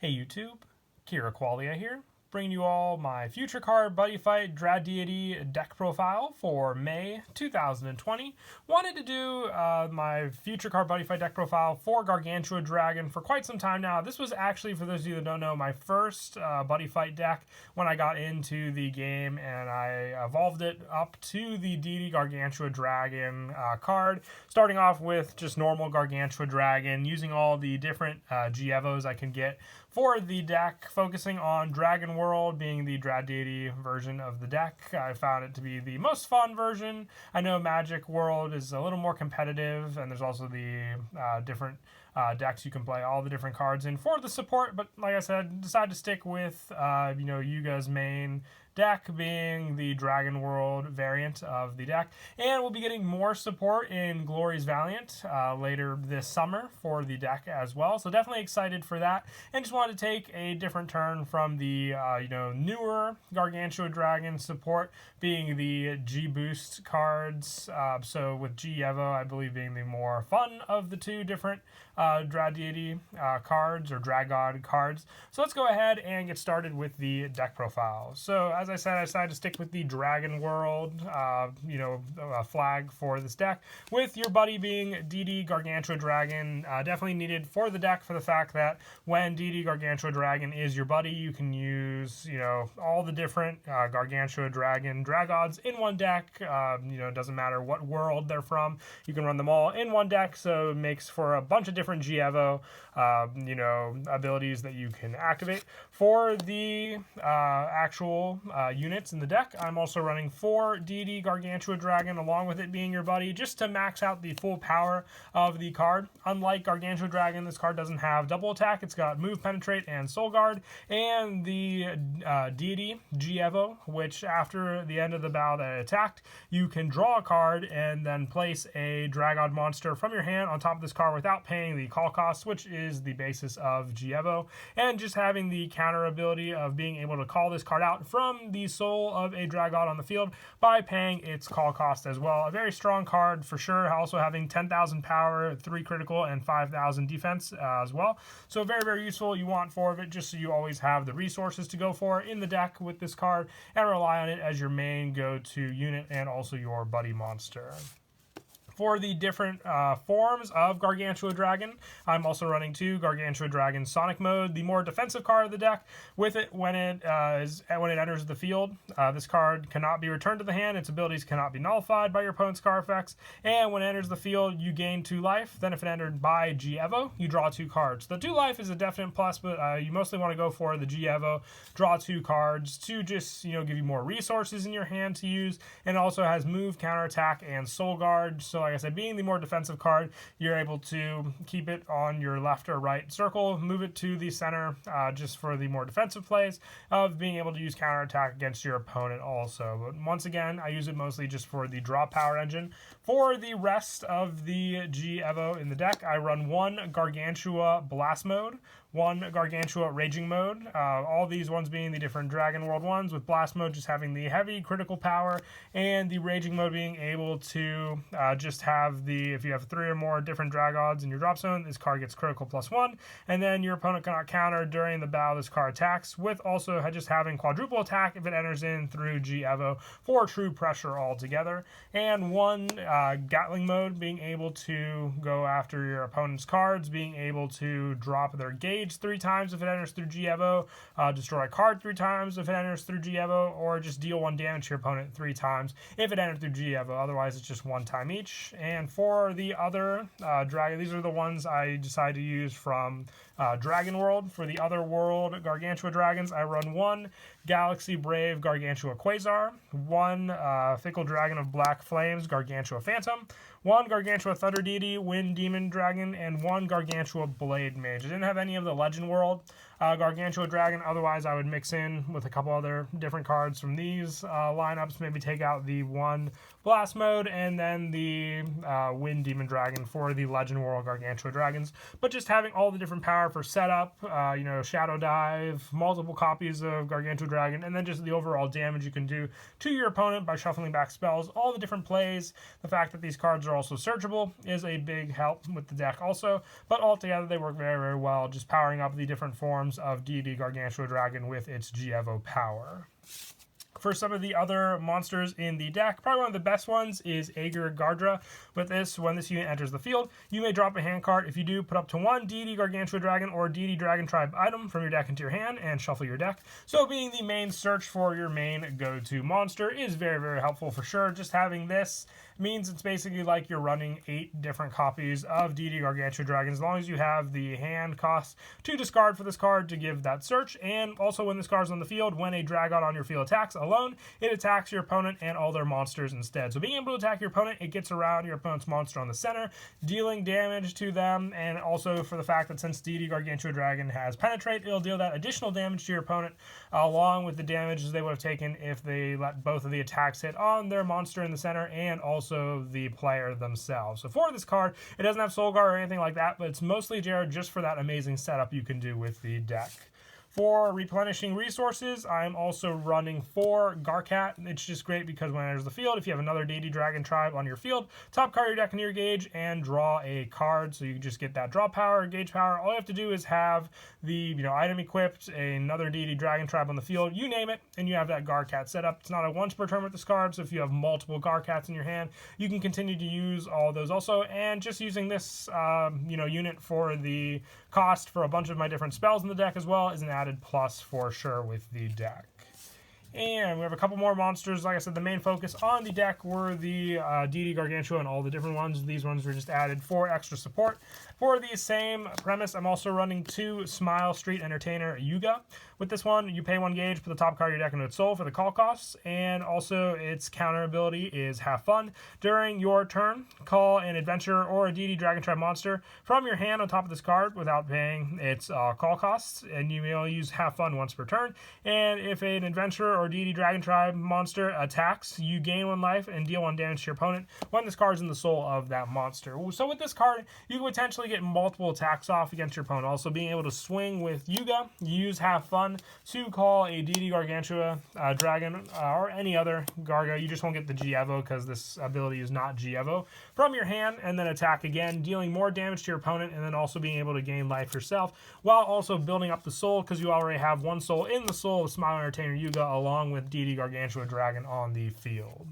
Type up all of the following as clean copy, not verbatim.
Hey YouTube, Kira Qualia here, bringing you all my future card Buddyfight Dradeity deck profile for May 2020. Wanted to do my future card Buddyfight deck profile for Gargantua Dragon for quite some time now. This was actually, for those of you that don't know, my first Buddyfight deck when I got into the game, and I evolved it up to the Deity Gargantua Dragon card, starting off with just normal Gargantua Dragon, using all the different G-Evos I can get for the deck, focusing on Dragon World being the Dradeity version of the deck. I found it to be the most fun version. I know Magic World is a little more competitive, and there's also the different decks you can play all the different cards in for the support, but like I said, decided to stick with Yuga's main deck being the Dragon World variant of the deck, and we'll be getting more support in Glory's Valiant later this summer for the deck as well, so definitely excited for that, and just wanted to take a different turn from the newer Gargantua Dragon support being the G-Boost cards, so with G-Evo I believe being the more fun of the two different Dradeity cards or Dragod cards. So let's go ahead and get started with the deck profile. So as I said, I decided to stick with the Dragon World flag for this deck, with your buddy being Deity Gargantua Dragon. Definitely needed for the deck for the fact that when Deity Gargantua Dragon is your buddy, you can use all the different Gargantua Dragon Dragods in one deck. It doesn't matter what world they're from, you can run them all in one deck, so it makes for a bunch of different G-Evo abilities that you can activate. For the actual units in the deck, I'm also running 4 Deity Gargantua Dragon, along with it being your buddy, just to max out the full power of the card. Unlike Gargantua Dragon, this card doesn't have double attack. It's got Move, Penetrate, and Soul Guard. And the Deity G-Evo, which after the end of the battle that it attacked, you can draw a card and then place a Dragod monster from your hand on top of this card without paying the call cost, which is the basis of G-Evo, and just having the counter ability of being able to call this card out from the soul of a Dragod on the field by paying its call cost as well. A very strong card for sure, also having 10,000 power, 3 critical, and 5,000 defense as well. So very, very useful. You want 4 of it just so you always have the resources to go for in the deck with this card and rely on it as your main go-to unit and also your buddy monster. For the different forms of Gargantua Dragon, I'm also running 2 Gargantua Dragon Sonic Mode, the more defensive card of the deck. With it, when it enters the field, this card cannot be returned to the hand. Its abilities cannot be nullified by your opponent's card effects. And when it enters the field, you gain 2 life. Then if it entered by G-Evo, you draw 2 cards. The 2 life is a definite plus, but you mostly want to go for the G-Evo, draw 2 cards to just give you more resources in your hand to use, and also has Move, Counterattack, and Soul Guard. So like I said, being the more defensive card, you're able to keep it on your left or right circle, move it to the center just for the more defensive plays of being able to use counterattack against your opponent also. But once again, I use it mostly just for the draw power engine. For the rest of the G-Evo in the deck, I run 1 Gargantua Blast Mode, 1 Gargantua Raging Mode, all these ones being the different Dragon World ones, with Blast Mode just having the heavy critical power, and the Raging Mode being able to just have if you have 3 or more different Dragods in your drop zone, this card gets critical +1, and then your opponent cannot counter during the battle this card attacks, with also just having quadruple attack if it enters in through G-Evo for true pressure altogether, and 1 Gatling Mode being able to go after your opponent's cards, being able to drop their gauge 3 times if it enters through G-Evo, destroy a card 3 times if it enters through G-Evo, or just deal 1 damage to your opponent 3 times if it entered through G-Evo. Otherwise, it's just 1 time each. And for the other dragon, these are the ones I decided to use from Dragon World. For the other world Gargantua Dragons, I run 1 Galaxy Brave Gargantua Quasar, 1 Fickle Dragon of Black Flames Gargantua Phantom, 1 Gargantua Thunder Deity Wind Demon Dragon, and 1 Gargantua Blade Mage. I didn't have any of the Legend World Gargantua Dragon, otherwise I would mix in with a couple other different cards from these lineups, maybe take out the 1 Blast Mode and then the Wind Demon Dragon for the Legend World Gargantua Dragons, but just having all the different power for setup, Shadow Dive, multiple copies of Gargantua Dragon, and then just the overall damage you can do to your opponent by shuffling back spells, all the different plays, the fact that these cards are they're also searchable, is a big help with the deck also. But altogether, they work very, very well, just powering up the different forms of Deity Gargantua Dragon with its G-Evo power. For some of the other monsters in the deck, probably one of the best ones is Gargantua. With this, when this unit enters the field, you may drop a hand card. If you do, put up to 1 Deity Gargantua Dragon or Deity Dragon Tribe item from your deck into your hand and shuffle your deck. So being the main search for your main go-to monster is very, very helpful for sure. Just having this means it's basically like you're running 8 different copies of Deity Gargantua Dragon, as long as you have the hand cost to discard for this card to give that search. And also when this card's on the field, when a Dragon on your field attacks alone, it attacks your opponent and all their monsters instead. So being able to attack your opponent, it gets around your opponent's monster on the center, dealing damage to them, and also for the fact that since Deity Gargantua Dragon has Penetrate, it'll deal that additional damage to your opponent, along with the damage they would have taken if they let both of the attacks hit on their monster in the center and also the player themselves. So for this card, it doesn't have Soul Guard or anything like that, but it's mostly Jared just for that amazing setup you can do with the deck. For replenishing resources, I'm also running 4 Garcat. It's just great because when it enters the field, if you have another Deity Dragon Tribe on your field, top card your deck into your gauge and draw a card. So you just get that draw power, gauge power. All you have to do is have the item equipped, another Deity Dragon Tribe on the field, you name it, and you have that Garcat set up. It's not a once per turn with this card, so if you have multiple Garcats in your hand, you can continue to use all those also. And just using this unit for the cost for a bunch of my different spells in the deck as well is an added plus for sure with the deck. And we have a couple more monsters. Like I said, the main focus on the deck were the Deity Gargantua and all the different ones. These ones were just added for extra support. For the same premise, I'm also running 2 Smile Street Entertainer Yuga. With this one, you pay 1 gauge, put the top card of your deck into its soul for the call costs, and also its counter ability is Have Fun. During your turn, call an adventurer or a Deity Dragon Tribe monster from your hand on top of this card without paying its call costs, and you may only use Have Fun once per turn. And if an adventurer or Deity Dragon Tribe monster attacks, you gain 1 life and deal 1 damage to your opponent when this card's in the soul of that monster. So with this card, you can potentially get multiple attacks off against your opponent. Also being able to swing with Yuga, use Have Fun to call a Deity Gargantua Dragon or any other Garga. You just won't get the G-Evo because this ability is not G-Evo from your hand, and then attack again, dealing more damage to your opponent, and then also being able to gain life yourself while also building up the soul because you already have 1 soul in the soul of Smile Entertainer Yuga along with Deity Gargantua Dragon on the field.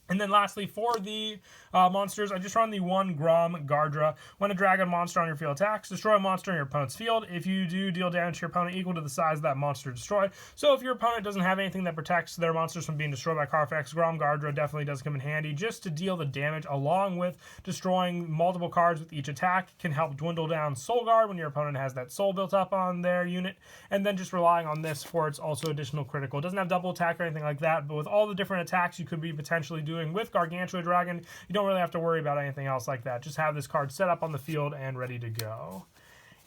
And then lastly, for the monsters, I just run the 1 Grom Gardra. When a dragon monster on your field attacks, destroy a monster in your opponent's field. If you do, deal damage to your opponent equal to the size of that monster destroyed. So if your opponent doesn't have anything that protects their monsters from being destroyed by card effects, Grom Gardra definitely does come in handy just to deal the damage, along with destroying multiple cards with each attack. Can help dwindle down Soul Guard when your opponent has that soul built up on their unit. And then just relying on this for its also additional critical. It doesn't have double attack or anything like that, but with all the different attacks you could be potentially doing with Gargantua Dragon, you don't really have to worry about anything else like that. Just have this card set up on the field and ready to go.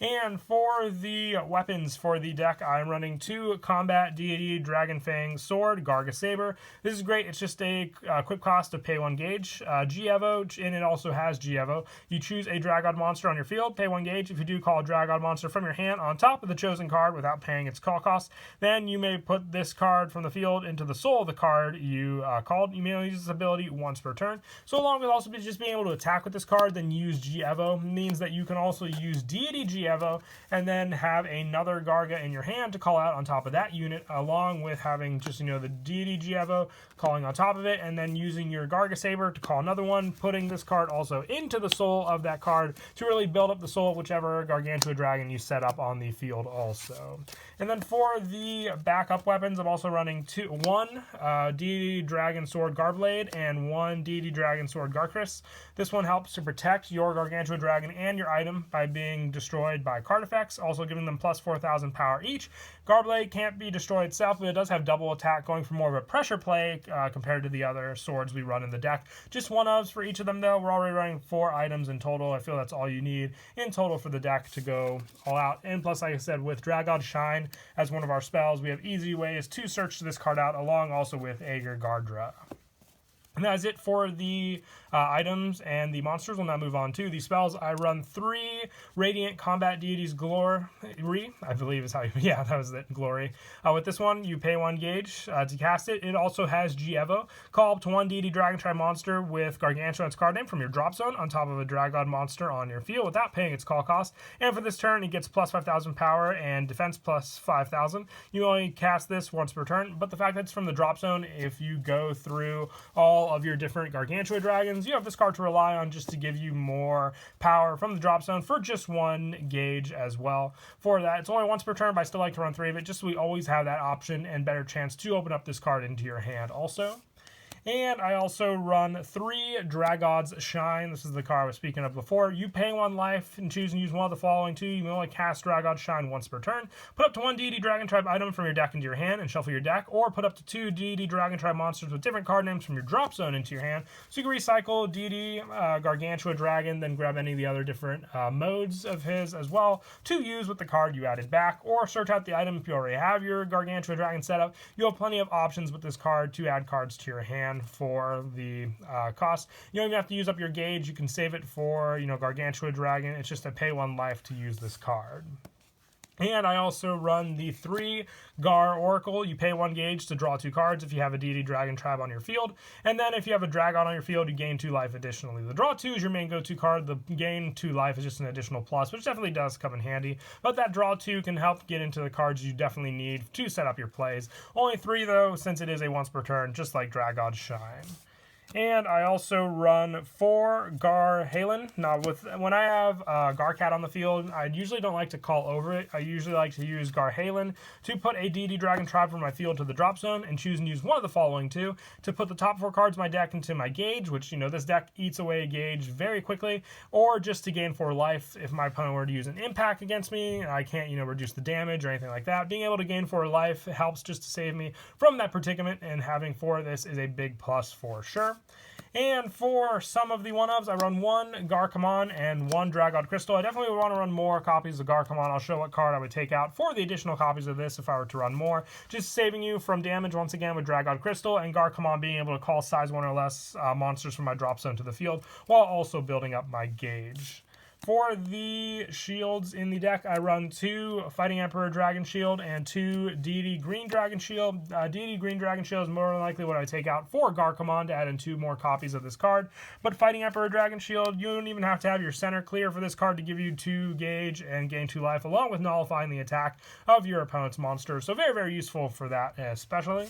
And for the weapons for the deck, I'm running 2 Combat Deity Dragon Fang Sword, Garga Saber. This is great. It's just a quick cost of pay 1 gauge. G-Evo, and it also has G-Evo. You choose a Dragon monster on your field, pay 1 gauge. If you do call a Dragon monster from your hand on top of the chosen card without paying its call cost, then you may put this card from the field into the soul of the card you called. You may only use this ability once per turn. So along with also just being able to attack with this card, then use G-Evo, means that you can also use Deity G-Evo and then have another Garga in your hand to call out on top of that unit, along with having just, the Deity G-Evo calling on top of it, and then using your Garga Saber to call another one, putting this card also into the soul of that card to really build up the soul of whichever Gargantua Dragon you set up on the field also. And then for the backup weapons, I'm also running 1 Deity Dragon Sword Garblade and 1 Deity Dragon Sword Garcris. This one helps to protect your Gargantua Dragon and your item by being destroyed by card effects, also giving them plus 4,000 power each. Garblade can't be destroyed itself, but it does have double attack, going for more of a pressure play compared to the other swords we run in the deck. Just 1-ofs for each of them though. We're already running 4 items in total. I feel that's all you need in total for the deck to go all out. And plus, like I said, with Dragon Shine as one of our spells, we have easy ways to search this card out, along also with Gardra. And that is it for the items and the monsters. We'll now move on to the spells. I run 3 Radiant Combat Deities Glory, I believe is how you, yeah, that was it, Glory. With this one, you pay 1 gauge to cast it. It also has G-Evo. Call up to 1 Deity Dragon Tribe monster with Gargantua and its card name from your drop zone on top of a Dragod monster on your field without paying its call cost. And for this turn, it gets plus 5,000 power and defense plus 5,000. You only cast this once per turn, but the fact that it's from the drop zone, if you go through all of your different Gargantua dragons, you have this card to rely on just to give you more power from the drop zone for just 1 gauge as well. For that, it's only once per turn, but I still like to run 3 of it just so we always have that option and better chance to open up this card into your hand also. And I also run 3 Dragod's Shine. This is the card I was speaking of before. You pay 1 life and choose and use one of the following 2. You can only cast Dragod's Shine once per turn. Put up to 1 Deity Dragon Tribe item from your deck into your hand and shuffle your deck, or put up to 2 Deity Dragon Tribe monsters with different card names from your drop zone into your hand. So you can recycle Deity, Gargantua Dragon, then grab any of the other different modes of his as well to use with the card you added back, or search out the item if you already have your Gargantua Dragon set up. You have plenty of options with this card to add cards to your hand for the cost. You don't even have to use up your gauge. You can save it for, Gargantua Dragon. It's just a pay 1 life to use this card. And I also run the 3 Gar Oracle. You pay 1 gauge to draw 2 cards if you have a Deity Dragon Tribe on your field. And then if you have a Dragon on your field, you gain 2 life additionally. The draw 2 is your main go-to card. The gain 2 life is just an additional plus, which definitely does come in handy. But that draw 2 can help get into the cards you definitely need to set up your plays. Only 3 though, since it is a once per turn, just like Dragod's Shine. And I also run 4 Gar Halen. Now, when I have Garcat on the field, I usually don't like to call over it. I usually like to use Gar Halen to put a Deity Dragon Tribe from my field to the drop zone and choose and use one of the following 2 to put the top 4 cards of my deck into my gauge, which, this deck eats away a gauge very quickly, or just to gain 4 life if my opponent were to use an impact against me and I can't, reduce the damage or anything like that. Being able to gain 4 life helps just to save me from that predicament, and having 4 of this is a big plus for sure. And for some of the 1-ofs, I run 1 Gargamon and 1 Dragod Crystal. I definitely would want to run more copies of Gargamon. I'll show what card I would take out for the additional copies of this if I were to run more. Just saving you from damage once again with Dragod Crystal, and Gargamon being able to call size 1 or less monsters from my drop zone to the field while also building up my gauge. For the shields in the deck, I run 2 Fighting Emperor Dragon Shield and 2 Deity Green Dragon Shield. Deity Green Dragon Shield is more than likely what I take out for Gargamon to add in 2 more copies of this card. But Fighting Emperor Dragon Shield, you don't even have to have your center clear for this card to give you 2 gauge and gain 2 life, along with nullifying the attack of your opponent's monster. So very, very useful for that especially.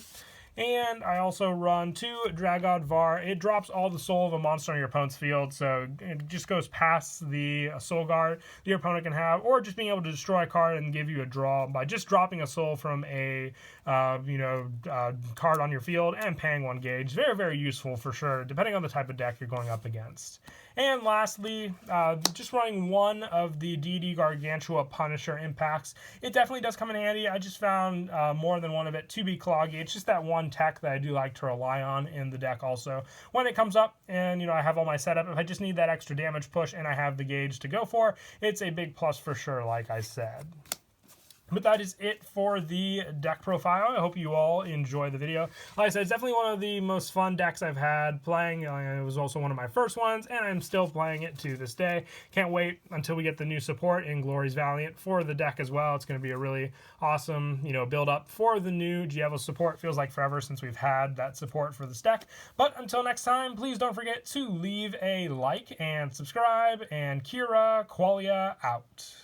And I also run 2 Dragod Var. It drops all the soul of a monster on your opponent's field, so it just goes past the soul guard that your opponent can have, or just being able to destroy a card and give you a draw by just dropping a soul from a card on your field and paying 1 gauge. Very, very useful for sure, depending on the type of deck you're going up against. And lastly, just running 1 of the Deity Gargantua Punisher impacts. It definitely does come in handy. I just found more than 1 of it to be cloggy. It's just that 1 tech that I do like to rely on in the deck also. When it comes up and, I have all my setup, if I just need that extra damage push and I have the gauge to go for, it's a big plus for sure, like I said. But that is it for the deck profile. I hope you all enjoy the video. Like I said, it's definitely one of the most fun decks I've had playing. It was also one of my first ones, and I'm still playing it to this day. Can't wait until we get the new support in Glory's Valiant for the deck as well. It's going to be a really awesome, build up for the new G-Evo support. Feels like forever since we've had that support for this deck. But until next time, please don't forget to leave a like and subscribe, and Kira Qualia out.